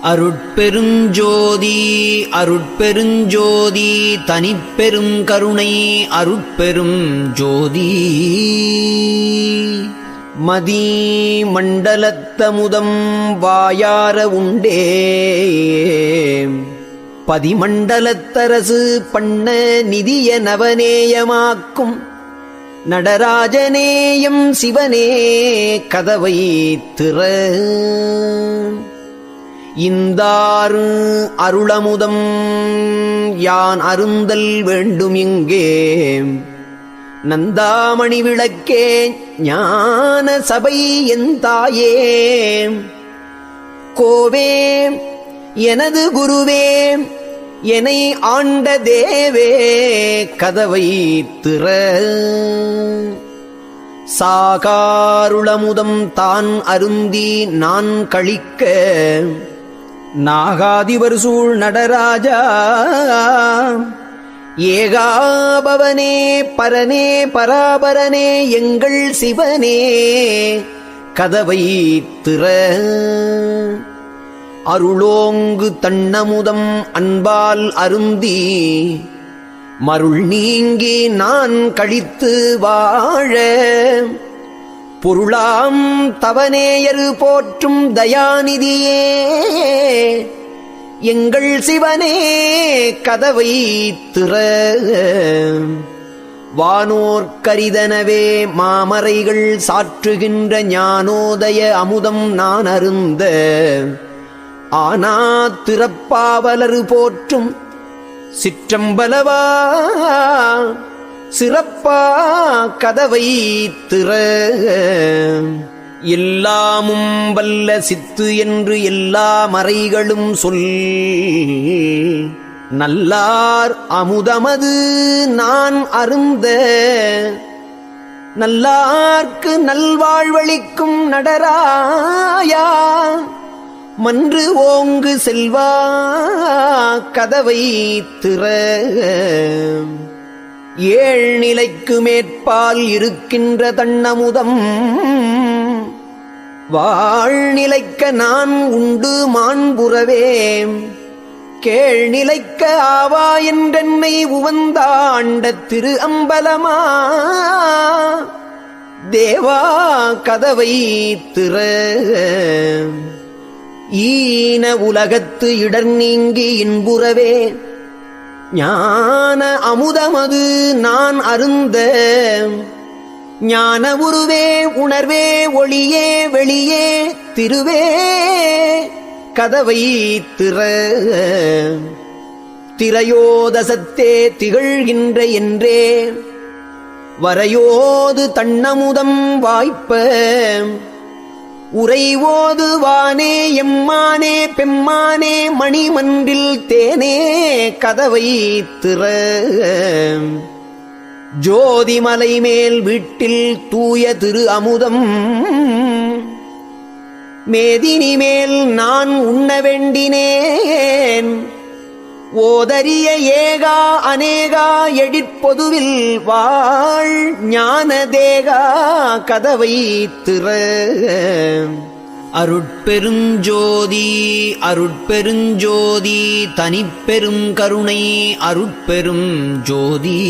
அருட்பெருஞ்சோதி அருட்பெருஞ்சோதி தனிப்பெரும் கருணை அருட்பெரும் ஜோதி. மதி மண்டலத்தமுதம் வாயார உண்டே பதிமண்டலத்தரசு பண்ண நிதிய நவநேயமாக்கும் நடராஜனேயம் சிவனே கதவை திற. இந்தாறு அருளமுதம் யான் அருந்தல் வேண்டும் இங்கே நந்தாமணி விளக்கே ஞான சபை என் தாயே கோவே எனது குருவே என்னை ஆண்ட தேவே கதவை திற. சாகாருளமுதம் தான் அருந்தி நான் கழிக்க நாகாதிவர் சூழ் நடராஜா ஏகாபவனே பரனே பராபரனே எங்கள் சிவனே கதவை திற. அருளோங்கு தன்னமுதம் அன்பால் அருந்தி மருள் நீங்கி நான் கழித்து வாழ பொருளாம் தவநேயரு போற்றும் தயாநிதியே எங்கள் சிவனே கதவை திற. வானோர்க்கரிதனவே மாமரைகள் சாற்றுகின்ற ஞானோதய அமுதம் நான் அருந்த ஆனா திறப்பாவலரு போற்றும் சிற்றம்பலவா சிறப்பா கதவை திற. எல்லாமும் வல்ல சித்து என்று எல்லா மறைகளும் சொல் நல்லார் அமுதமது நான் அருந்த நல்லார்க்கு நல்வாழ்வளிக்கும் நடராயா மன்று ஓங்கு செல்வா கதவை திற. ஏழ்நிலைக்கு மேற்பால் இருக்கின்ற தன்னமுதம் வாழ்நிலைக்க நான் உண்டு மாண்புறவே கேழ்நிலைக்க ஆவா என்றென்னை உவந்தாண்ட திரு அம்பலமா தேவா கதவை திற. ஈன உலகத்து இடர் நீங்கி இன்புறவே ஞான அமுதமது நான் அருந்த ஞான உருவே உணர்வே ஒளியே வெளியே திருவே கதவை திற. திரையோதசத்தே திகழ்கின்ற என்றே வரையோது தன்னமுதம் வாய்ப்ப உரைவோது வானே எம்மானே பெம்மானே மணிமன்றில் தேனே கதவை திற. ஜோதிமலை மேல் வீட்டில் தூய திரு அமுதம் மேதினி மேல் நான் உண்ண வேண்டினேன் ஓதரிய ஏகா அநேகா எழிற்பொதுவில் வாழ் ஞான தேகா கதவை திற. அருட்பெருஞ்சோதி அருட்பெருஞ்சோதி தனிப்பெரும் கருணை அருட்பெரும் ஜோதி.